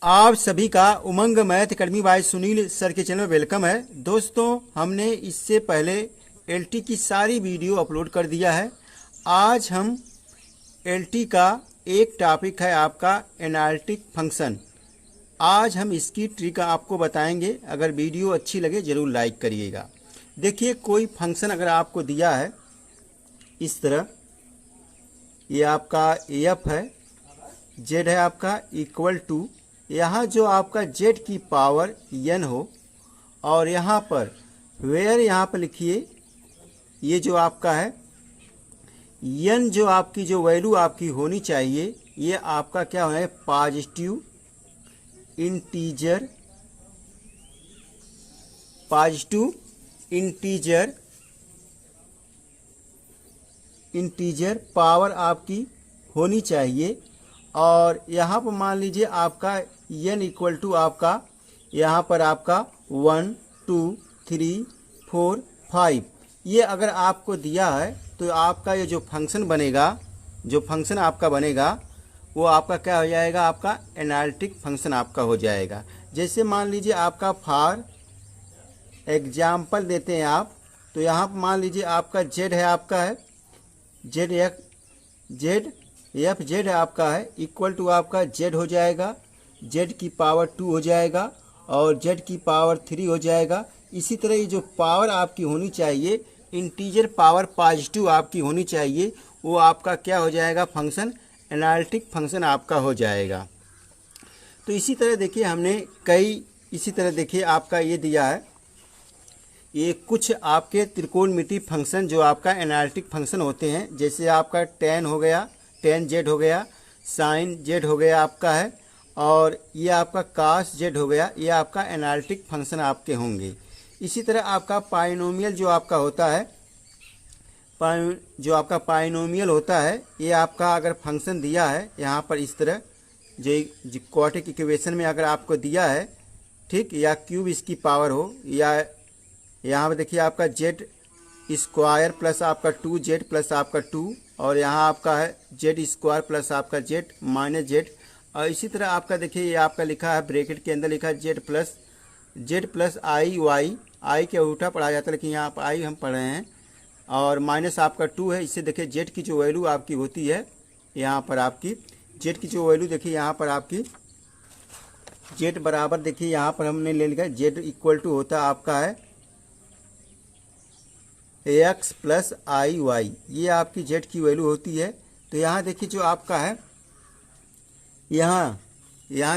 आप सभी का Umang math academy by Sunil sir के चैनल में वेलकम है। दोस्तों, हमने इससे पहले एलटी की सारी वीडियो अपलोड कर दिया है। आज हम एलटी का एक टॉपिक है आपका एनालिटिक फंक्शन। आज हम इसकी ट्रिक आपको बताएंगे। अगर वीडियो अच्छी लगे ज़रूर लाइक करिएगा। देखिए, कोई फंक्शन अगर आपको दिया है इस तरह, ये आपका एफ है, जेड है आपका इक्वल टू, यहाँ जो आपका जेड की पावर n हो, और यहाँ पर वेयर यहाँ पर लिखिए, ये जो आपका है n, जो आपकी जो वैल्यू आपकी होनी चाहिए, ये आपका क्या होना है, पॉजिटिव इंटीजर पावर आपकी होनी चाहिए। और यहाँ पर मान लीजिए आपका n इक्वल टू आपका यहाँ पर आपका 1 2 3 4 5, ये अगर आपको दिया है तो आपका ये जो फंक्शन बनेगा, जो फंक्शन आपका बनेगा वो आपका क्या हो जाएगा, आपका एनालिटिक फंक्शन आपका हो जाएगा। जैसे मान लीजिए आपका फॉर एग्जाम्पल देते हैं आप, तो यहाँ पर मान लीजिए आपका जेड है, आपका है जेड एफ जेड आपका है इक्वल टू आपका जेड हो जाएगा, जेड की पावर 2 हो जाएगा और जेड की पावर 3 हो जाएगा। इसी तरह ये जो पावर आपकी होनी चाहिए, इंटीजर पावर पॉजिटिव आपकी होनी चाहिए, वो आपका क्या हो जाएगा, फंक्शन एनालिटिक फंक्शन आपका हो जाएगा। तो इसी तरह देखिए हमने इसी तरह देखिए आपका ये दिया है, ये कुछ आपके त्रिकोणमितीय फंक्शन जो आपका एनालिटिक फंक्शन होते हैं। जैसे आपका tan हो गया, tan z हो गया, sin z हो गया आपका है, और ये आपका cos z हो गया, ये आपका एनालिटिक फंक्शन आपके होंगे। इसी तरह आपका पाइनोमियल जो आपका होता है, ये आपका अगर फंक्शन दिया है यहाँ पर इस तरह, जो क्वाड्रेटिक इक्वेशन में अगर आपको दिया है, ठीक, या क्यूब इसकी पावर हो, या यहाँ पर देखिए आपका जेड स्क्वायर प्लस आपका 2z प्लस आपका 2, और यहाँ आपका है जेड स्क्वायर प्लस आपका जेड माइनस जेड। और इसी तरह आपका देखिए ये आपका लिखा है, ब्रैकेट के अंदर लिखा है जेड प्लस आई वाई, आई के उल्टा पढ़ा जाता है लेकिन यहाँ पर आई हम पढ़ रहे हैं, और माइनस आपका 2 है। इससे देखिए जेड की जो वैल्यू आपकी होती है, यहाँ पर आपकी जेड की जो वैल्यू देखिए यहाँ पर आपकी जेड बराबर, देखिए यहाँ पर हमने ले लिखा है जेड इक्वल टू होता है आपका है एक्स प्लस आई वाई, ये आपकी जेड की वैल्यू होती है। तो यहाँ देखिए जो आपका है, यहाँ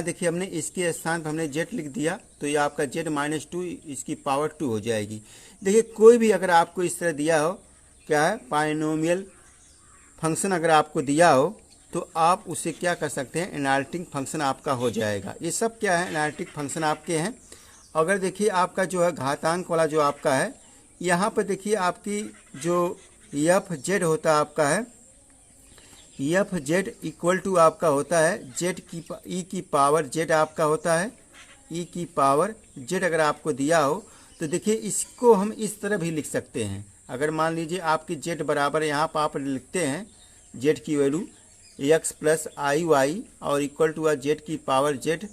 देखिए हमने इसके स्थान पर हमने जेड लिख दिया, तो ये आपका जेड माइनस 2 इसकी पावर 2 हो जाएगी। देखिए कोई भी अगर आपको इस तरह दिया हो, क्या है, पाइनोमियल फंक्शन अगर आपको दिया हो, तो आप उसे क्या कर सकते हैं, एनालिटिक फंक्शन आपका हो जाएगा। ये सब क्या है, एनालिटिक फंक्शन आपके हैं। अगर देखिए आपका जो है घातांक वाला जो आपका है, यहाँ पर देखिए आपकी जो एफ जेड होता है आपका है, एफ जेड इक्वल टू आपका होता है जेड की ई की पावर जेड आपका होता है, ई की पावर जेड अगर आपको दिया हो, तो देखिए इसको हम इस तरह भी लिख सकते हैं। अगर मान लीजिए आपकी जेड बराबर, यहाँ पर आप लिखते हैं जेड की वैल्यू एक्स प्लस आई वाई और इक्वल टू जेड की पावर जेड,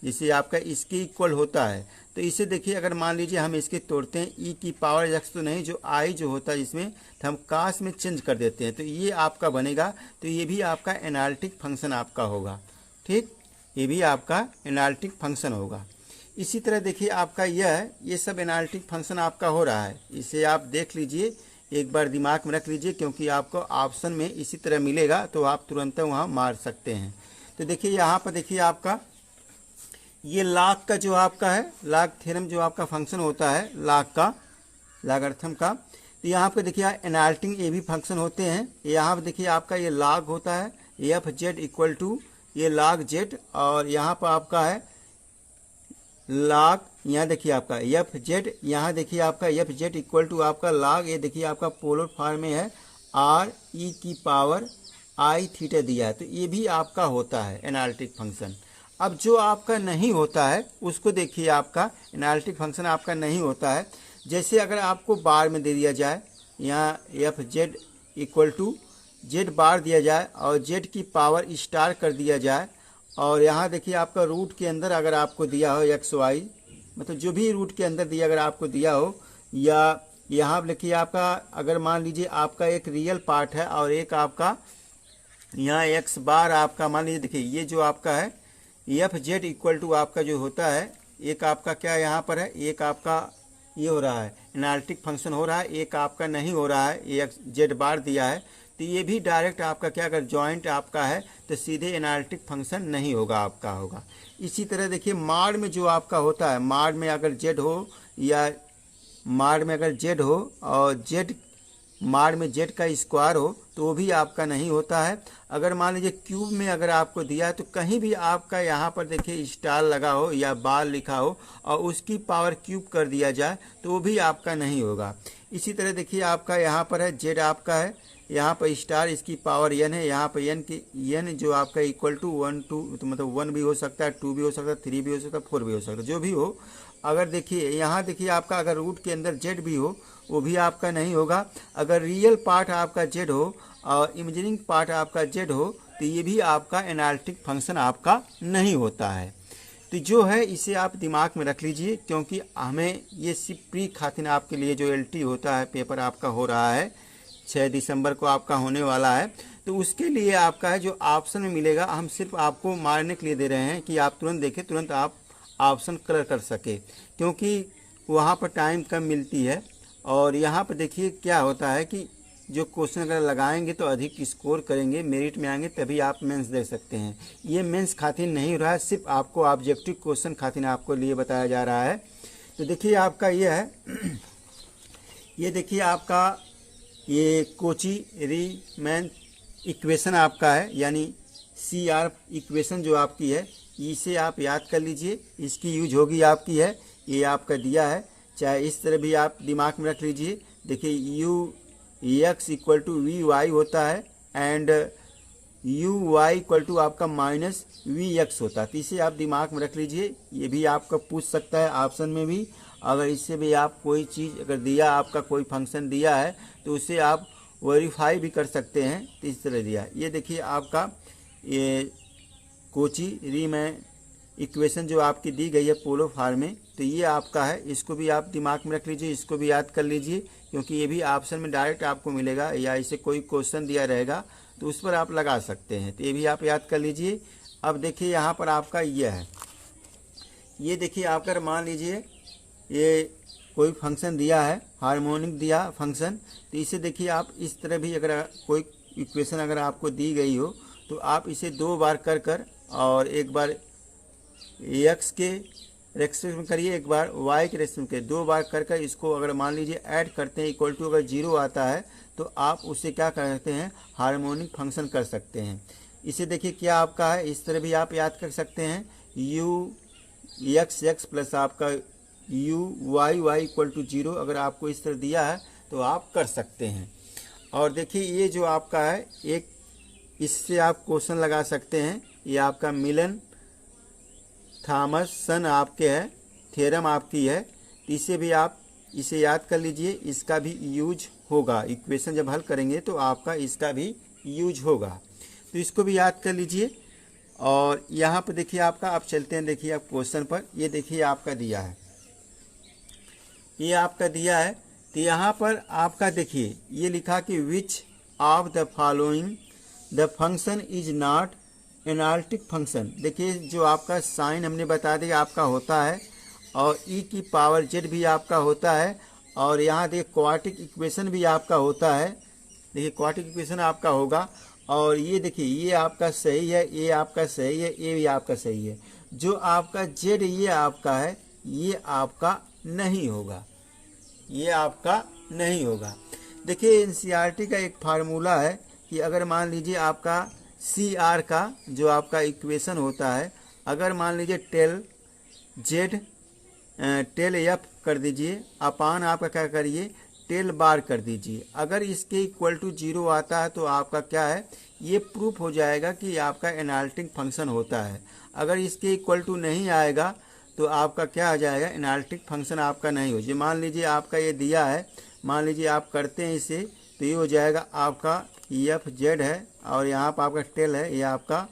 जिसे आपका इसके इक्वल होता है। तो इसे देखिए अगर मान लीजिए हम इसके तोड़ते हैं, ई की पावर एक्स तो नहीं, जो आई जो होता है इसमें, तो हम कास में चेंज कर देते हैं, तो ये आपका बनेगा। तो ये भी आपका एनालिटिक फंक्शन आपका होगा, ठीक, ये भी आपका एनालिटिक फंक्शन होगा। इसी तरह देखिए आपका यह है, ये सब एनालिटिक फंक्शन आपका हो रहा है। इसे आप देख लीजिए, एक बार दिमाग में रख लीजिए, क्योंकि आपको ऑप्शन में इसी तरह मिलेगा तो आप तुरंत वहाँ मार सकते हैं। तो देखिए यहाँ पर देखिए आपका ये लॉग का जो आपका है, लॉग थ्योरम जो आपका फंक्शन होता है, लॉगरिथम का, तो यहाँ पे देखिए एनालिटिक ये भी फंक्शन होते हैं। यहाँ पे देखिए आपका ये लॉग होता है एफ जेड इक्वल टू ये लॉग जेड, और यहाँ पर आपका है लॉग, यहाँ देखिए आपका एफ जेड, यहाँ देखिए आपका एफ जेड इक्वल टू आपका लॉग, ये देखिए आपका पोलर फॉर्म में है आर ई की पावर आई थीटा दिया है। तो ये भी आपका होता है एनालिटिक फंक्शन। अब जो आपका नहीं होता है उसको देखिए, आपका एनालिटिक फंक्शन आपका नहीं होता है। जैसे अगर आपको बार में दे दिया जाए, यहाँ F Z equal to Z bar दिया जाए और जेड की पावर स्टार कर दिया जाए, और यहाँ देखिए आपका रूट के अंदर अगर आपको दिया हो एक्स वाई, मतलब जो भी रूट के अंदर दिया अगर आपको दिया हो, या यहाँ पर लिखिए आपका अगर मान लीजिए आपका एक रियल पार्ट है और एक आपका यहाँ एक्स बार आपका मान लीजिए, देखिए ये जो आपका है एफ जेड इक्वल टू आपका जो होता है, एक आपका क्या यहाँ पर है, एक आपका ये हो रहा है एनालिटिक फंक्शन हो रहा है, एक आपका नहीं हो रहा है, एक्स जेड बार दिया है, तो ये भी डायरेक्ट आपका क्या, अगर जॉइंट आपका है तो सीधे एनालिटिक फंक्शन नहीं होगा, आपका होगा। इसी तरह देखिए माड में जो आपका होता है, माड में अगर जेड हो या माड में अगर जेड हो और जेड माड में जेड का स्क्वायर हो तो वो भी आपका नहीं होता है। अगर मान लीजिए क्यूब में अगर आपको दिया है तो कहीं भी आपका यहाँ पर देखिए स्टार लगा हो या बार लिखा हो और उसकी पावर क्यूब कर दिया जाए तो वो भी आपका नहीं होगा। इसी तरह देखिए आपका यहाँ पर है जेड आपका है, यहाँ पर स्टार इसकी पावर एन है, यहाँ पर एन की एन जो आपका इक्वल टू 1 2, तो मतलब 1 भी हो सकता है, 2 भी हो सकता है, 3 भी हो सकता है, 4 भी हो सकता है, जो भी हो। अगर देखिए यहाँ देखिए आपका अगर रूट के अंदर जेड भी हो वो भी आपका नहीं होगा। अगर रियल पार्ट आपका जेड हो और इमेजिनिंग पार्ट आपका जेड हो तो ये भी आपका एनालिटिक फंक्शन आपका नहीं होता है। तो जो है इसे आप दिमाग में रख लीजिए, क्योंकि हमें ये सिर्फ प्री खातिर आपके लिए जो एलटी होता है पेपर आपका हो रहा है 6 दिसंबर को आपका होने वाला है, तो उसके लिए आपका है जो ऑप्शन में मिलेगा, हम सिर्फ आपको मारने के लिए दे रहे हैं कि आप तुरंत देखें, तुरंत आप ऑप्शन कलर कर सके, क्योंकि वहाँ पर टाइम कम मिलती है। और यहाँ पर देखिए क्या होता है कि जो क्वेश्चन अगर लगाएंगे तो अधिक स्कोर करेंगे, मेरिट में आएंगे तभी आप मेंस दे सकते हैं। ये मेंस खातिर नहीं हो रहा है, सिर्फ आपको ऑब्जेक्टिव क्वेश्चन खातिर आपको लिए बताया जा रहा है। तो देखिए आपका ये है ये देखिए आपका ये कोची रीमैन इक्वेशन आपका है, यानी CR इक्वेशन जो आपकी है इसे आप याद कर लीजिए, इसकी यूज होगी आपकी है, ये आपका दिया है, चाहे इस तरह भी आप दिमाग में रख लीजिए। देखिए u x equal to v y होता है and u y equal to आपका माइनस वी एक्स होता है, तो इसे आप दिमाग में रख लीजिए। ये भी आपका पूछ सकता है ऑप्शन में भी, अगर इससे भी आप कोई चीज़ अगर दिया आपका कोई फंक्शन दिया है तो उसे आप वेरीफाई भी कर सकते हैं, तो इस तरह दिया। ये देखिए आपका ये कोची रीमैन इक्वेशन जो आपकी दी गई है पोलो फॉर्म में, तो ये आपका है, इसको भी आप दिमाग में रख लीजिए, इसको भी याद कर लीजिए, क्योंकि ये भी ऑप्शन में डायरेक्ट आपको मिलेगा या इसे कोई क्वेश्चन दिया रहेगा तो उस पर आप लगा सकते हैं, तो ये भी आप याद कर लीजिए। अब देखिए यहाँ पर आपका ये है, ये देखिए आपका मान लीजिए ये कोई फंक्शन दिया है, हार्मोनिक दिया फंक्शन, तो इसे देखिए आप इस तरह भी अगर कोई इक्वेशन अगर आपको दी गई हो तो आप इसे 2 बार कर कर और एक बार एक्स के रेस्पेक्ट में करिए, एक बार वाई के रेस्पेक्ट में, 2 बार कर कर इसको अगर मान लीजिए ऐड करते हैं इक्वल टू अगर 0 आता है तो आप उसे क्या करते हैं, हार्मोनिक फंक्शन कर सकते हैं। इसे देखिए क्या आपका है, इस तरह भी आप याद कर सकते हैं, यू एक्स एक्स प्लस आपका u y y equal to 0, अगर आपको इस तरह दिया है तो आप कर सकते हैं। और देखिए ये जो आपका है एक, इससे आप क्वेश्चन लगा सकते हैं, ये आपका मिलन थॉमसन आपके है, थ्योरम आपकी है, इसे भी आप इसे याद कर लीजिए, इसका भी यूज होगा, इक्वेशन जब हल करेंगे तो आपका इसका भी यूज होगा, तो इसको भी याद कर लीजिए। और यहाँ पर देखिए आपका, आप चलते हैं देखिए आप क्वेश्चन पर, ये देखिए आपका दिया है, ये आपका दिया है, तो यहाँ पर आपका देखिए ये लिखा कि विच of the following the function is not analytic function. देखिए जो आपका साइन हमने बता दिया आपका होता है, और ई की पावर जेड भी आपका होता है, और यहाँ देखिए क्वाड्रेटिक इक्वेशन भी आपका होता है, देखिए क्वाड्रेटिक इक्वेशन आपका होगा, और ये देखिए ये आपका सही है, ये आपका सही है, ये भी आपका सही है। जो आपका जेड ये आपका है, ये आपका नहीं होगा, ये आपका नहीं होगा। देखिए एनसीईआरटी का एक फार्मूला है कि अगर मान लीजिए आपका CR का जो आपका इक्वेशन होता है, अगर मान लीजिए टेल जेड टेल एफ कर दीजिए, अपान आपका क्या करिए टेल बार कर दीजिए, अगर इसके इक्वल टू 0 आता है तो आपका क्या है, ये प्रूफ हो जाएगा कि आपका एनालिटिक फंक्शन होता है। अगर इसके इक्वल टू नहीं आएगा तो आपका क्या आ जाएगा, एनालिटिक फंक्शन आपका नहीं हो। जो मान लीजिए आपका ये दिया है, मान लीजिए आप करते हैं इसे, तो ये हो जाएगा आपका एफ जेड है, और यहाँ पर आपका टेल है, ये आपका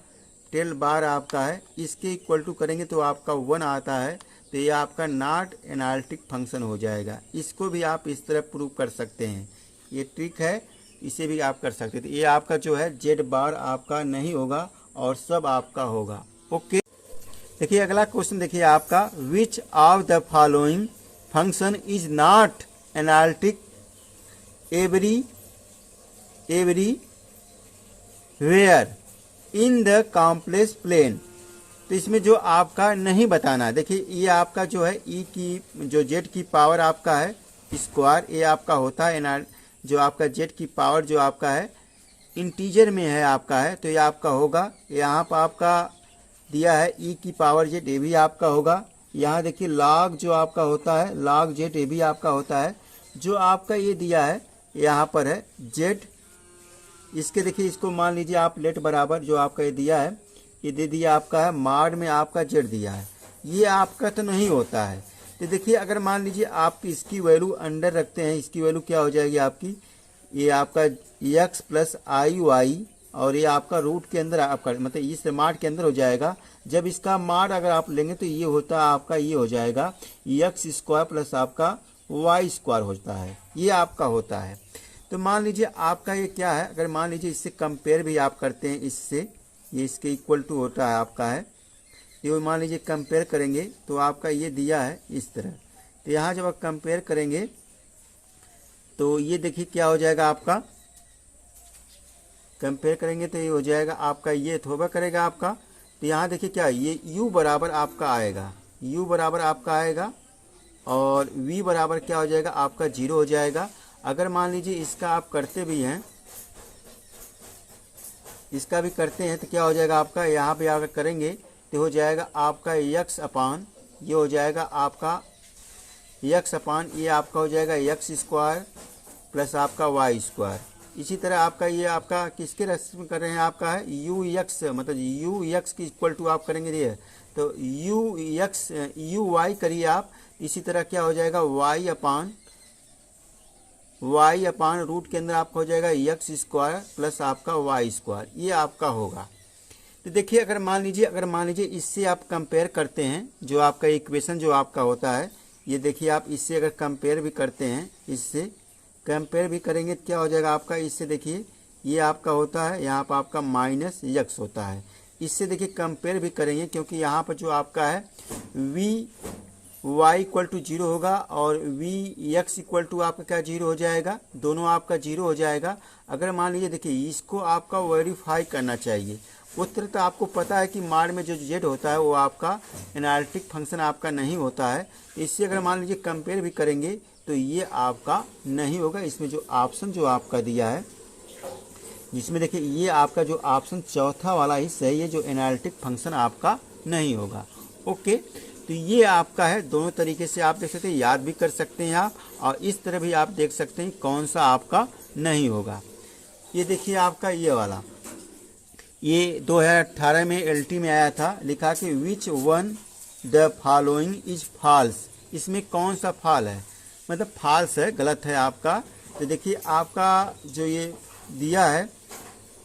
टेल बार आपका है, इसके इक्वल टू करेंगे तो आपका 1 आता है, तो ये आपका नॉट एनालिटिक फंक्शन हो जाएगा। इसको भी आप इस तरह प्रूव कर सकते हैं, ये ट्रिक है, इसे भी आप कर सकते हैं। तो ये आपका जो है जेड बार आपका नहीं होगा और सब आपका होगा। ओके, देखिए अगला क्वेश्चन देखिए आपका, which of the following function is not analytic everywhere in the complex plane. तो इसमें जो आपका नहीं बताना है, देखिए ये आपका जो है ई की जो जेड की पावर आपका है स्क्वायर, ये आपका होता है जो आपका जेड की पावर जो आपका है इंटीजर में है आपका है, तो ये आपका होगा। यहाँ पर आपका दिया है ई की पावर जेड, ये भी आपका होगा। यहाँ देखिए लॉग जो आपका होता है लॉग जेड, ये भी आपका होता है। जो आपका ये दिया है यहाँ पर है जेड, इसके देखिए इसको मान लीजिए आप लेट बराबर जो आपका ये दिया है, ये दे दिया आपका है माड में आपका जेड दिया है, ये आपका तो नहीं होता है। तो देखिए अगर मान लीजिए आप इसकी वैल्यू अंडर रखते हैं, इसकी वैल्यू क्या हो जाएगी आपकी, ये आपका एक्स प्लस आई वाई, और ये आपका रूट के अंदर आपका मतलब इस माड के अंदर हो जाएगा। जब इसका माड अगर आप लेंगे तो ये होता है आपका, ये हो जाएगा एक्स स्क्वायर प्लस आपका वाई स्क्वायर होता है, ये आपका होता है। तो मान लीजिए आपका ये क्या है, अगर मान लीजिए इससे कंपेयर भी आप करते हैं, इससे ये इसके इक्वल टू होता है आपका है, ये मान लीजिए कंपेयर करेंगे तो आपका ये दिया है इस तरह। तो यहाँ जब आप कंपेयर करेंगे तो ये देखिए क्या हो जाएगा आपका, कंपेयर करेंगे तो ये हो जाएगा आपका, ये थोड़ा करेगा आपका। तो यहाँ देखिए क्या ये u बराबर आपका आएगा, u बराबर आपका आएगा, और v बराबर क्या हो जाएगा आपका 0 हो जाएगा। अगर मान लीजिए इसका आप करते भी हैं, इसका भी करते हैं, तो क्या हो जाएगा आपका, यहाँ पे अगर करेंगे तो हो जाएगा आपका x अपान, ये हो जाएगा आपका x अपान, ये आपका हो जाएगा x स्क्वायर प्लस आपका y स्क्वायर। इसी तरह आपका ये आपका किसके रेस्पेक्ट में कर रहे हैं आपका है ux, मतलब ux की इक्वल टू आप करेंगे ये, तो uy करिए आप। इसी तरह क्या हो जाएगा y अपान रूट के अंदर आपका हो जाएगा x स्क्वायर प्लस आपका y स्क्वायर, ये आपका होगा। तो देखिए अगर मान लीजिए इससे आप कंपेयर करते हैं, जो आपका इक्वेशन जो आपका होता है, ये देखिए आप इससे अगर कंपेयर भी करते हैं, इससे कंपेयर भी करेंगे तो क्या हो जाएगा आपका, इससे देखिए ये आपका होता है, यहाँ पर आपका माइनस x होता है। इससे देखिए कंपेयर भी करेंगे, क्योंकि यहाँ पर जो आपका है y इक्वल टू 0 होगा और x इक्वल टू आपका क्या 0 हो जाएगा, दोनों आपका 0 हो जाएगा। अगर मान लीजिए देखिए इसको आपका वेरीफाई करना चाहिए, उस तरह तो आपको पता है कि माड में जो जेड होता है वो आपका एनालिटिक फंक्शन आपका नहीं होता है। इससे अगर मान लीजिए कंपेयर भी करेंगे तो ये आपका नहीं होगा। इसमें जो ऑप्शन जो आपका दिया है, जिसमें देखिए ये आपका जो ऑप्शन चौथा वाला हिस्सा है, ये जो एनालिटिक फंक्शन आपका नहीं होगा। ओके, तो ये आपका है, दोनों तरीके से आप देख सकते हैं, याद भी कर सकते हैं आप, और इस तरह भी आप देख सकते हैं कौन सा आपका नहीं होगा। ये देखिए आपका ये वाला, ये 2018 में एलटी में आया था, लिखा कि which one the following is false, इसमें कौन सा फॉल है, मतलब फॉल्स है, गलत है आपका। तो देखिए आपका जो ये दिया है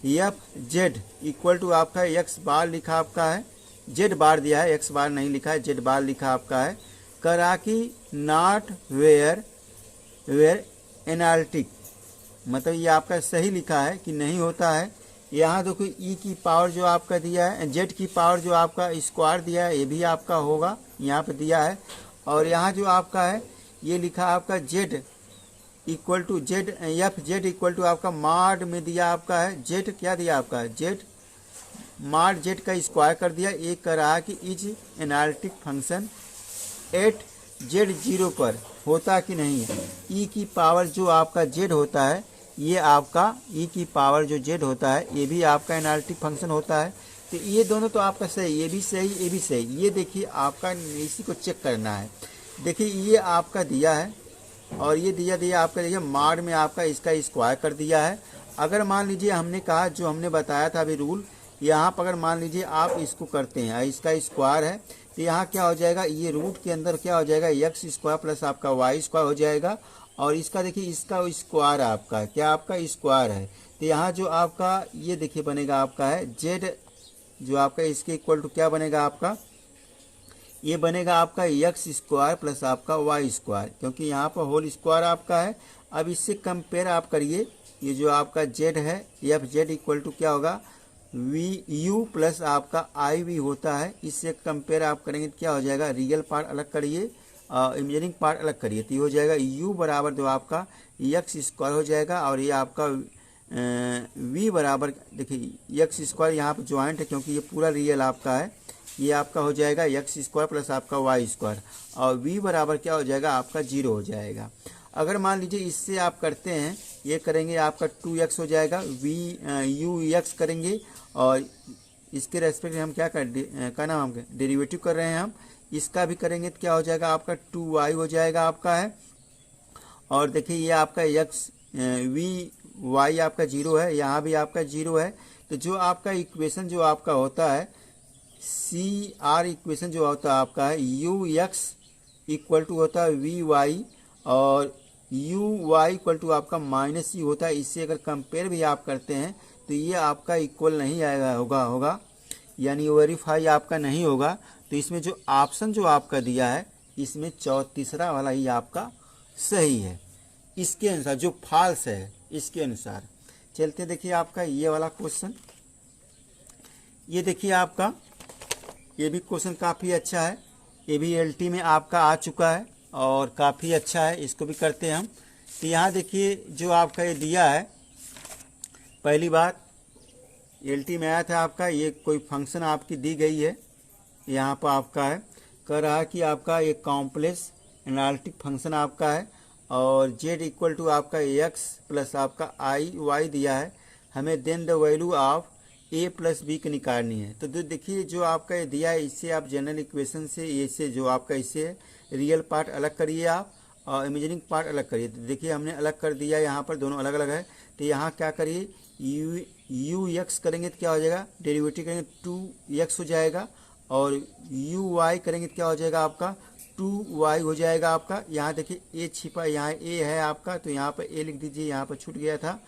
एफ जेड इक्वल टू आपका एक्स बार लिखा आपका है, जेड बार दिया है, एक्स बार नहीं लिखा है, जेड बार लिखा आपका है। करा कि नॉट वेयर एनालिटिक, मतलब ये आपका सही लिखा है कि नहीं होता है। यहाँ देखो ई की पावर जो आपका दिया है, जेड की पावर जो आपका स्क्वायर दिया है, ये भी आपका होगा, यहाँ पे दिया है। और यहाँ जो आपका है ये लिखा आपका z equal to z, f Z equal to आपका माड में दिया आपका है जेड, क्या दिया आपका है जेड, माड जेड का स्क्वायर कर दिया। एक कर रहा है कि is analytic function at Z 0 पर होता कि नहीं है। ई की पावर जो आपका जेड होता है, ये आपका ई की पावर जो जेड होता है, ये भी आपका एनालिटिक फंक्शन होता है। तो ये दोनों तो आपका सही, ये भी सही, ये भी सही। ये देखिए आपका इसी को चेक करना है। देखिए ये आपका दिया है और ये दिया आपका, देखिए माड में आपका इसका स्क्वायर कर दिया है। अगर मान लीजिए हमने कहा जो हमने बताया था अभी रूल, यहाँ पर अगर मान लीजिए आप इसको करते हैं, इसका स्क्वायर है, तो यहाँ क्या हो जाएगा, ये रूट के अंदर क्या हो जाएगा एक्स स्क्वायर प्लस आपका वाई स्क्वायर हो जाएगा। और इसका देखिए इसका स्क्वायर आपका क्या आपका स्क्वायर है, तो यहाँ जो आपका ये देखिए बनेगा आपका है जेड जो आपका इसके इक्वल टू क्या बनेगा आपका, ये बनेगा आपका एक्स स्क्वायर प्लस आपका वाई स्क्वायर, क्योंकि यहाँ पर होल स्क्वायर आपका है। अब इससे कंपेयर आप करिए, ये जो आपका जेड है एफ जेड इक्वल टू क्या होगा, वी यू प्लस आपका आई वी होता है। इससे कंपेयर आप करेंगे तो क्या हो जाएगा, रियल पार्ट अलग करिए, इमेजिनिंग पार्ट अलग करिए, तो ये हो जाएगा यू बराबर जो आपका एक्स स्क्वायर हो जाएगा, और ये आपका वी बराबर देखिए एक्स स्क्वायर यहाँ पर ज्वाइंट है क्योंकि ये पूरा रियल आपका है, ये आपका हो जाएगा एक्स स्क्वायर प्लस आपका वाई स्क्वायर, और v बराबर क्या हो जाएगा आपका 0 हो जाएगा। अगर मान लीजिए इससे आप करते हैं, ये करेंगे आपका 2x हो जाएगा, यू एक्स करेंगे, और इसके रेस्पेक्ट में हम क्या नाम हम डेरिवेटिव कर रहे हैं हम, इसका भी करेंगे तो क्या हो जाएगा आपका 2y हो जाएगा आपका है। और देखिए ये आपका एक्स वी वाई आपका 0 है, यहाँ भी आपका 0 है। तो जो आपका इक्वेशन जो आपका होता है सी आर इक्वेशन जो होता है आपका है यू एक्स इक्वल टू होता है वी वाई, और यू वाई इक्वल टू आपका माइनस ई होता है। इससे अगर कंपेयर भी आप करते हैं तो ये आपका इक्वल नहीं आएगा, होगा यानी वेरीफाई आपका नहीं होगा। तो इसमें जो ऑप्शन जो आपका दिया है इसमें तीसरा वाला ही आपका सही है, इसके अनुसार जो फॉल्स है इसके अनुसार। चलते देखिए आपका ये वाला क्वेश्चन, ये देखिए आपका ये भी क्वेश्चन काफ़ी अच्छा है, ये भी एलटी में आपका आ चुका है और काफ़ी अच्छा है, इसको भी करते हैं हम। तो यहाँ देखिए जो आपका ये दिया है, पहली बात एलटी में आया था आपका, ये कोई फंक्शन आपकी दी गई है, यहाँ पर आपका है कह रहा है कि आपका एक कॉम्प्लेक्स एनालिटिक फंक्शन आपका है, और z इक्वल टू आपका x प्लस आपका आई वाई दिया है, हमें then the value of a plus b की निकालनी है। तो देखिए जो आपका ये दिया है, इससे आप जनरल इक्वेशन से इससे जो आपका इससे रियल पार्ट अलग करिए आप, और इमेजिनिंग पार्ट अलग करिए। तो देखिए हमने अलग कर दिया, यहाँ पर दोनों अलग अलग है। तो यहाँ क्या करिए, यू एक्स करेंगे तो क्या हो जाएगा, डेरिवेटिव करेंगे 2x हो जाएगा, और यू वाई करेंगे तो क्या हो जाएगा आपका 2y हो जाएगा आपका। यहाँ देखिए a छिपा, यहाँ a है आपका, तो यहाँ पर a लिख दीजिए, यहाँ पर छूट गया था,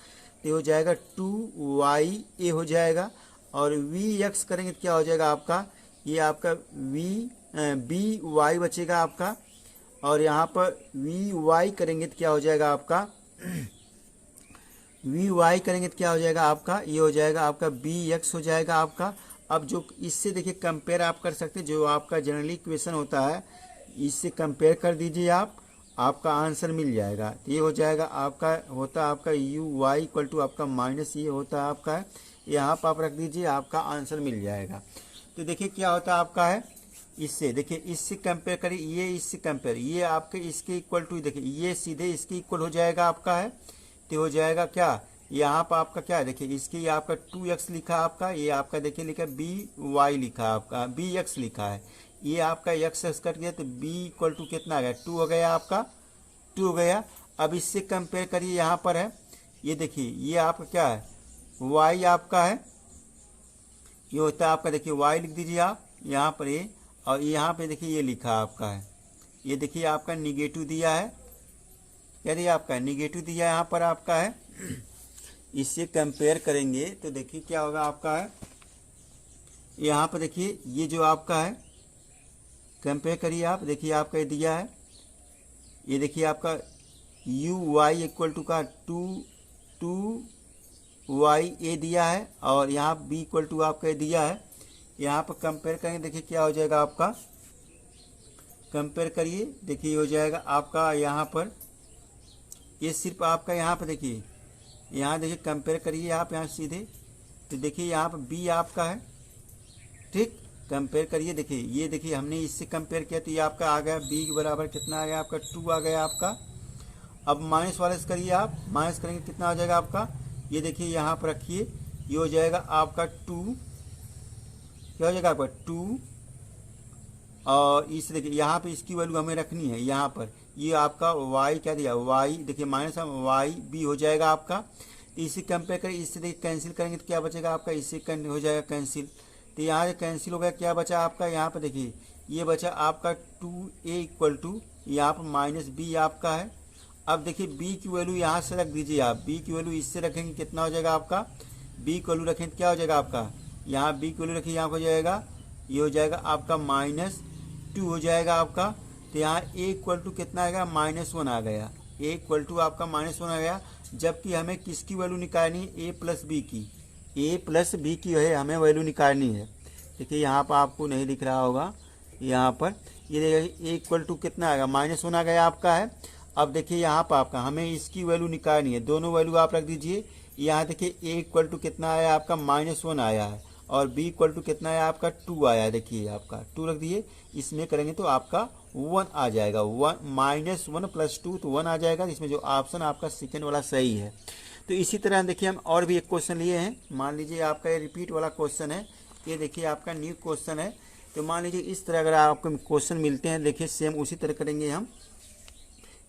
तो हो जाएगा 2y a हो जाएगा। और vx करेंगे तो क्या हो जाएगा आपका, ये आपका by बचेगा आपका, और यहाँ पर vy करेंगे तो क्या हो जाएगा आपका vy करेंगे तो क्या हो जाएगा आपका, ये हो जाएगा आपका bx हो जाएगा आपका। अब जो इससे देखिए कंपेयर आप कर सकते हैं, जो आपका जनरली इक्वेशन होता है इससे कंपेयर कर दीजिए आप, आपका आंसर मिल जाएगा। तो ये हो जाएगा आपका होता है आपका यू वाई इक्वल टू आपका माइनस ये होता है आपका है, यहाँ पर आप रख दीजिए, आपका आंसर मिल जाएगा। तो देखिए क्या होता है आपका है, इससे देखिए इससे कंपेयर करिए, ये इससे कंपेयर, ये आपके इसके इक्वल टू, देखिए ये सीधे इसके इक्वल हो जाएगा आपका है। तो हो जाएगा क्या, यहाँ पर आपका क्या है, देखिए इसके ये आपका 2x लिखा आपका, ये आपका देखिए लिखा by लिखा आपका, bx लिखा है, ये आपका x कट गया, तो b इक्वल टू कितना आ गया 2 हो गया आपका, 2 हो गया। अब इससे कंपेयर करिए, यहाँ पर है ये देखिए ये आपका क्या है y आपका है, ये होता है आपका देखिए y लिख दीजिए आप यहाँ पर ये, और यहाँ पे देखिए ये लिखा आपका है, ये देखिए आपका निगेटिव दिया है, क्या दिया आपका निगेटिव दिया यहाँ पर आपका है। इससे कंपेयर करेंगे तो देखिए क्या होगा आपका है, यहाँ पर देखिए ये जो आपका है कंपेयर करिए आप, देखिए आपका ये दिया है, ये देखिए आपका यू वाई इक्वल टू का 2y a दिया है, और यहाँ b इक्वल टू आपका ये दिया है। यहाँ पर कंपेयर करेंगे, देखिए क्या हो जाएगा आपका, कंपेयर करिए, देखिए हो जाएगा आपका यहाँ पर, ये सिर्फ आपका यहाँ पर देखिए, यहाँ देखिए कंपेयर करिए आप यहाँ सीधे, तो देखिए यहाँ पर b आपका है, ठीक, कंपेयर करिए, देखिए ये देखिए हमने इससे कंपेयर किया तो ये आपका आ गया b के बराबर कितना आ गया आपका 2 आ गया आपका। अब माइनस वाले से करिए आप, माइनस करेंगे कितना हो जाएगा आपका, ये देखिए यहाँ पर रखिए, ये हो जाएगा आपका 2, क्या हो जाएगा आपका 2, और इस देखिए यहाँ पे इसकी वैल्यू हमें रखनी है, यहाँ पर ये आपका y क्या दिया y, देखिए माइनस y b हो जाएगा आपका। तो इसे कंपेयर करें, इससे देखिए कैंसिल करेंगे तो क्या बचेगा आपका, इससे हो जाएगा कैंसिल, तो यहाँ से कैंसिल हो गया, क्या बचा आपका यहाँ पर देखिए ये बचा आपका 2a इक्वल टू यहाँ पर माइनस b आपका है। अब देखिए b की वैल्यू यहाँ से रख दीजिए आप, b की वैल्यू इससे रखेंगे कितना हो जाएगा आपका, b की वैल्यू रखेंगे क्या हो जाएगा आपका, यहाँ बी की वैल्यू रखिए, यहाँ हो जाएगा, ये हो जाएगा आपका -2 हो जाएगा आपका। तो यहाँ ए इक्वल टू कितना आएगा, -1 आ गया। ए इक्वल टू आपका -1 आ गया, जबकि हमें किसकी वैल्यू निकालनी है, ए प्लस बी की। ए प्लस बी की है हमें वैल्यू निकालनी है। देखिए यहाँ पर आपको नहीं दिख रहा होगा, यहाँ पर ये देखिए ए इक्वल टू कितना आएगा, -1 आ गया आपका है। अब देखिए यहाँ पर आपका हमें इसकी वैल्यू निकालनी है, दोनों वैल्यू आप रख दीजिए। यहाँ देखिए ए इक्वल टू कितना आया आपका, -1 आया है, और बी इक्वल टू कितना आया आपका, 2 आया है। देखिए आपका 2 रख दिए, इसमें करेंगे तो आपका 1 आ जाएगा। 1 + 2 तो 1 आ जाएगा, इसमें जो ऑप्शन आपका सेकेंड वाला सही है। तो इसी तरह देखिए हम और भी एक क्वेश्चन लिए हैं। मान लीजिए आपका ये रिपीट वाला क्वेश्चन है, ये देखिए आपका न्यू क्वेश्चन है। तो मान लीजिए इस तरह अगर आपको क्वेश्चन मिलते हैं, देखिए सेम उसी तरह करेंगे हम,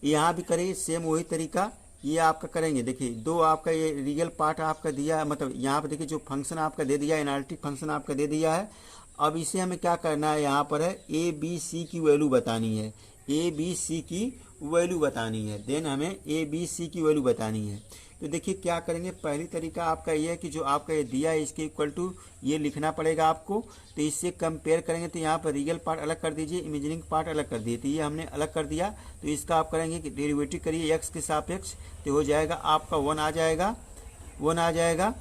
यहाँ भी करेंगे सेम वही तरीका, ये आपका करेंगे। देखिए दो आपका ये रियल पार्ट आपका दिया है, मतलब यहाँ पर देखिए जो फंक्शन आपका दे दिया है, एनालिटिक फंक्शन आपका दे दिया है। अब इसे हमें क्या करना है, यहाँ पर है ए बी सी की वैल्यू बतानी है, ए बी सी की वैल्यू बतानी है, देन हमें ए बी सी की वैल्यू बतानी है। तो देखिए क्या करेंगे, पहली तरीका आपका ये है कि जो आपका ये दिया है इसके इक्वल टू ये लिखना पड़ेगा आपको। तो इससे कंपेयर करेंगे, तो यहाँ पर रियल पार्ट अलग कर दीजिए, इमेजिनिंग पार्ट अलग कर दिए, तो ये हमने अलग कर दिया। तो इसका आप करेंगे कि डेरिवेटिव करिए एक्स के सापेक्ष, तो हो जाएगा आपका 1 आ जाएगा, 1 आ जाएगा।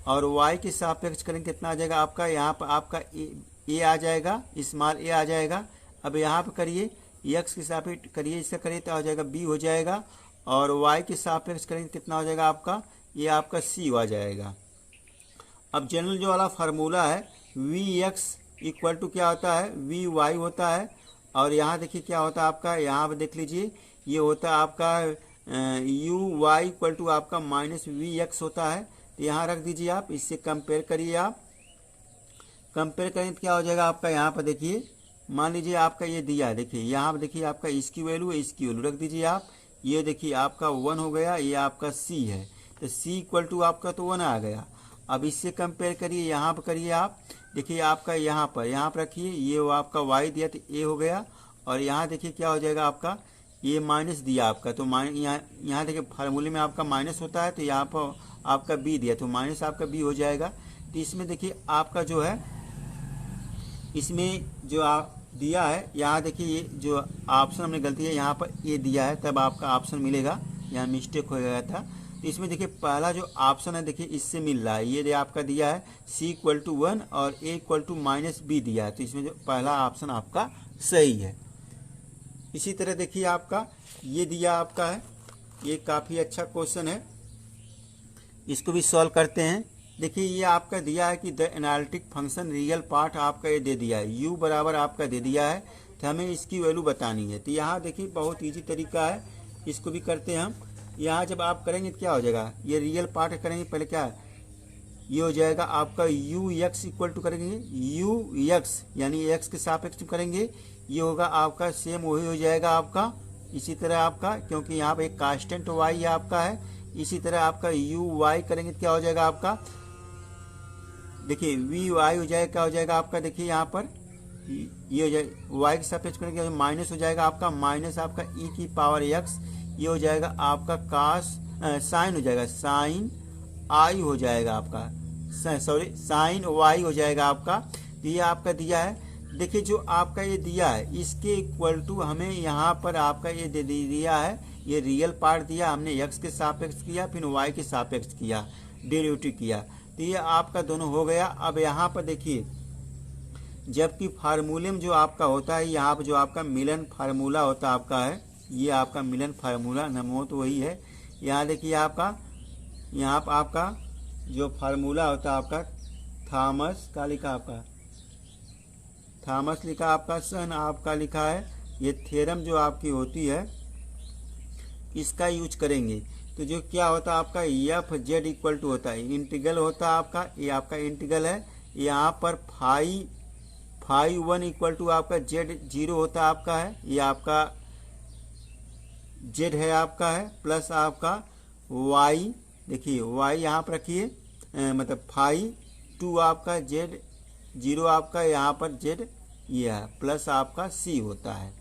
और y के सापेक्ष करेंगे कितना आ जाएगा आपका, यहाँ पर आपका ए आ जाएगा, स्मॉल ए आ जाएगा। अब यहाँ पर करिए x के सापेक्ष करिए, इसका करिए तो आ जाएगा b हो जाएगा, और y के सापेक्ष करेंगे कितना हो जाएगा आपका, ये आपका c आ जाएगा। अब जनरल जो वाला फार्मूला है vx इक्वल टू क्या होता है, vy होता है। और यहाँ देखिए क्या होता है आपका, यहाँ पर देख लीजिए ये होता है आपका uy इक्वल टू आपका -vx होता है। तो यहाँ रख दीजिए आप, इससे कंपेयर करिए आप, कंपेयर करें तो क्या हो जाएगा आपका, यहाँ पर देखिए मान लीजिए आपका ये दिया है, देखिए यहाँ पर देखिए आपका इसकी वैल्यू है, इसकी वैल्यू रख दीजिए आप। ये देखिए आपका 1 हो गया, ये आपका c है, तो c इक्वल टू आपका तो 1 आ गया। अब इससे कंपेयर करिए, यहाँ पर करिए आप, देखिए आपका यहाँ पर रखिए, ये वो आपका y दिया तो a हो गया। और यहाँ देखिए क्या हो जाएगा आपका, ये माइनस दिया आपका, तो यहाँ देखिए फार्मूले में आपका माइनस होता है, तो यहाँ पर आपका b दिया तो माइनस आपका b हो जाएगा। तो इसमें देखिए आपका जो है, इसमें जो आप दिया है, यहाँ देखिए ये जो ऑप्शन हमने गलती है, यहाँ पर ए दिया है तब आपका ऑप्शन मिलेगा, यहाँ मिस्टेक हो गया था। तो इसमें देखिए पहला जो ऑप्शन है देखिए इससे मिल रहा है, ये आपका दिया है c इक्वल टू 1 और a इक्वल टू -b दिया है, तो इसमें जो पहला ऑप्शन आपका सही है। इसी तरह देखिए आपका ये दिया आपका है, ये काफ़ी अच्छा क्वेश्चन है, इसको भी सॉल्व करते हैं। देखिए ये आपका दिया है कि the analytic function real part आपका ये दे दिया है, u बराबर आपका दे दिया है, तो हमें इसकी वैल्यू बतानी है। तो यहाँ देखिए बहुत इजी तरीका है, इसको भी करते हैं हम। यहाँ जब आप करेंगे तो क्या हो जाएगा, ये रियल पार्ट करेंगे, पहले क्या है, ये हो जाएगा आपका ux इक्वल टू करेंगे ux यानी x के सापेक्ष करेंगे, ये होगा आपका सेम वही हो जाएगा आपका। इसी तरह आपका, क्योंकि यहाँ पर एक कांस्टेंट y आपका है, इसी तरह आपका uy करेंगे तो क्या हो जाएगा आपका, देखिए vy हो जाएगा, क्या हो जाएगा आपका, देखिए यहाँ पर ये हो जाएगा y के सापेक्ष करेंगे माइनस हो जाएगा आपका, माइनस आपका e की पावर x, ये हो जाएगा आपका कास साइन हो जाएगा, साइन i हो जाएगा आपका, सॉरी साइन y हो जाएगा आपका। तो ये आपका दिया है, देखिए जो आपका ये दिया है इसके इक्वल टू हमें यहाँ पर आपका ये दे दिया है, ये रियल पार्ट दिया, हमने x के सापेक्ष किया, फिर y के सापेक्ष किया, डेरिवेटिव किया, तो ये आपका दोनों हो गया। अब यहाँ पर देखिए जबकि फार्मूले में जो आपका होता है, यहाँ पर जो आपका मिलन फार्मूला होता आपका है, ये आपका मिलन फार्मूला नमो तो वही है। यहाँ देखिए आपका, यहाँ पर आपका जो फार्मूला होता है आपका थॉमस का लिखा, आपका थॉमस लिखा, आपका सन आपका लिखा है, ये थ्योरम जो आपकी होती है इसका यूज करेंगे। तो जो क्या होता है आपका एफ जेड इक्वल टू होता है, इंटीग्रल होता है आपका, ये आपका इंटीग्रल है। यहाँ पर फाई 1 इक्वल टू आपका जेड 0 होता है आपका है, ये आपका जेड है आपका है, प्लस आपका वाई, देखिए वाई यहाँ पर रखिए, मतलब फाई 2 आपका जेड 0 आपका, यहाँ पर जेड ये है, प्लस आपका सी होता है,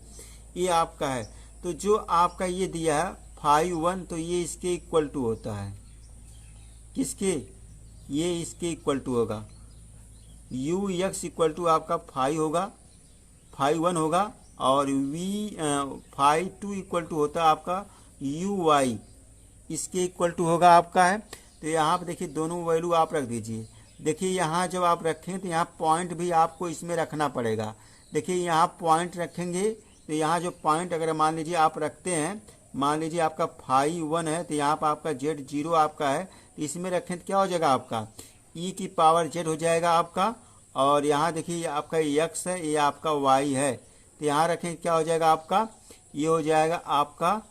ये आपका है। तो जो आपका ये दिया है 5 तो ये इसके इक्वल टू होता है, किसके, ये इसके इक्वल टू होगा, यू एक्स इक्वल टू आपका 5 होगा, 5 1 होगा, और वी 5 2 इक्वल टू होता है आपका यू वाई, इसके इक्वल टू होगा आपका है। तो यहाँ पर देखिए दोनों वैल्यू आप रख दीजिए। देखिए यहाँ जब आप रखें तो यहाँ पॉइंट भी आपको इसमें रखना पड़ेगा। देखिए यहाँ पॉइंट रखेंगे तो यहाँ जो पॉइंट अगर मान लीजिए आप रखते हैं, मान लीजिए आपका 5 1 है, तो यहाँ पर आपका जेड 0 आपका है, तो इसमें रखें तो क्या हो जाएगा आपका ई की पावर जेड हो जाएगा आपका। और यहाँ देखिए ये आपका एक्स है, ये आपका वाई है, तो यहाँ रखें क्या हो जाएगा आपका, ये हो जाएगा आपका,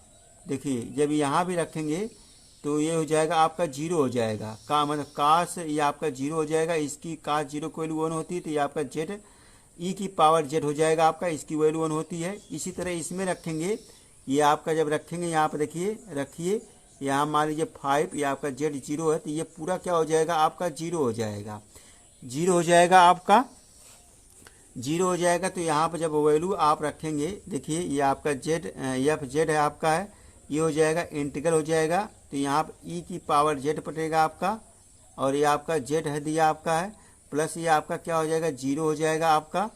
देखिए जब यहाँ भी रखेंगे तो ये हो जाएगा आपका 0 हो जाएगा, का मतलब काश ये आपका 0 हो जाएगा, इसकी काश 0 की वैल्यू 1 होती है, तो ये आपका जेड ई की पावर जेड हो जाएगा आपका, इसकी वैल्यू 1 होती है। इसी तरह इसमें रखेंगे, ये आपका जब रखेंगे यहाँ पर देखिए रखिए, यहाँ मान लीजिए 5, ये आपका जेड 0 है, तो ये पूरा क्या हो जाएगा आपका 0 हो जाएगा, 0 हो जाएगा आपका, 0 हो जाएगा। तो यहाँ पर जब वैल्यू आप रखेंगे, देखिए ये आपका जेड एफ जेड है आपका है, ये हो जाएगा इंटीग्रल हो जाएगा, तो यहाँ पर ई की पावर जेड पटेगा आपका, और ये आपका जेड है दिया आपका है, प्लस ये आपका क्या हो जाएगा 0 हो जाएगा आपका,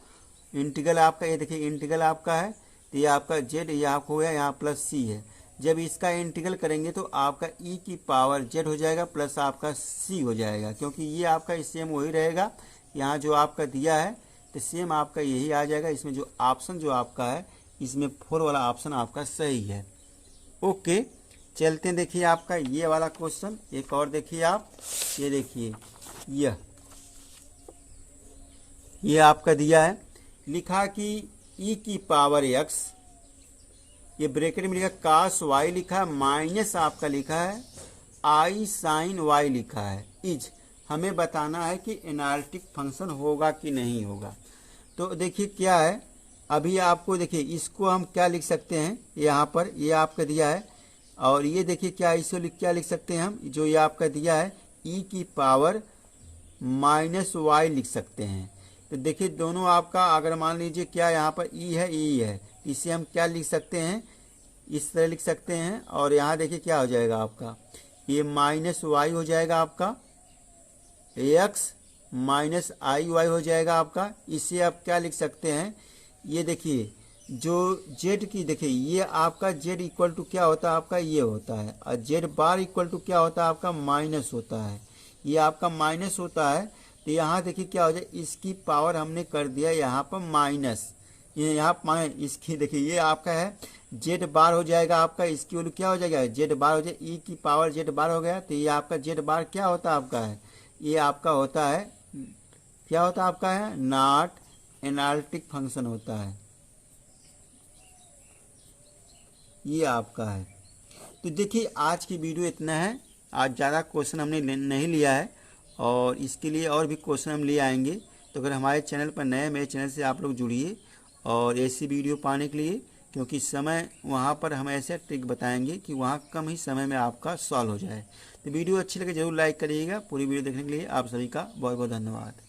इंटीग्रल आपका, ये देखिए इंटीग्रल आपका है, तो ये आपका जेड ये आपको हो गया, यहाँ प्लस सी है। जब इसका इंटीग्रल करेंगे तो आपका ई की पावर जेड हो जाएगा प्लस आपका सी हो जाएगा, क्योंकि ये आपका सेम वही रहेगा, यहाँ जो आपका दिया है तो सेम आपका यही आ जाएगा। इसमें जो ऑप्शन जो आपका है, इसमें 4 वाला ऑप्शन आपका सही है। ओके, चलते हैं देखिए आपका ये वाला क्वेश्चन, एक और देखिए आप, ये देखिए ये आपका दिया है, लिखा कि ई की पावर एक्स, ये ब्रैकेट में लिखा कास वाई लिखा है, माइनस आपका लिखा है आई साइन वाई लिखा है, इज हमें बताना है कि एनालिटिक फंक्शन होगा कि नहीं होगा। तो देखिए क्या है, अभी आपको देखिए इसको हम क्या लिख सकते हैं, यहाँ पर ये आपका दिया है, और ये देखिए क्या इसको क्या लिख सकते हैं हम, जो ये आपका दिया है ई की पावर माइनस वाई लिख सकते हैं। तो देखिए दोनों आपका अगर मान लीजिए क्या यहाँ पर ई है, इसे हम क्या लिख सकते हैं, इस तरह लिख सकते हैं, और यहाँ देखिए क्या हो जाएगा आपका, ये माइनस वाई हो जाएगा आपका, एक्स माइनस आई वाई हो जाएगा आपका। इसे आप क्या लिख सकते हैं, ये देखिए जो जेड की, देखिए ये आपका जेड इक्वल टू क्या होता है आपका, ये होता है, और जेड बार इक्वल टू क्या होता है आपका, माइनस होता है, ये आपका माइनस होता है। तो यहाँ देखिए क्या हो जाए, इसकी पावर हमने कर दिया यहाँ पर माइनस, ये यहाँ इसकी देखिए ये आपका है जेड बार हो जाएगा आपका, इसकी वैल्यू क्या हो जाएगा जेड बार हो जाएगा, ई की पावर जेड बार हो गया। तो ये आपका जेड बार क्या होता है आपका है, ये आपका होता है क्या होता है आपका है, नॉट एनालिटिक फंक्शन होता है, ये आपका है। तो देखिए आज की वीडियो इतना है, आज ज़्यादा क्वेश्चन हमने नहीं लिया है, और इसके लिए और भी क्वेश्चन हम ले आएंगे। तो अगर हमारे चैनल पर नए, मेरे चैनल से आप लोग जुड़िए, और ऐसी वीडियो पाने के लिए, क्योंकि समय वहाँ पर हम ऐसे ट्रिक बताएंगे कि वहाँ कम ही समय में आपका सॉल्व हो जाए। तो वीडियो अच्छी लगे जरूर लाइक करिएगा। पूरी वीडियो देखने के लिए आप सभी का बहुत बहुत धन्यवाद।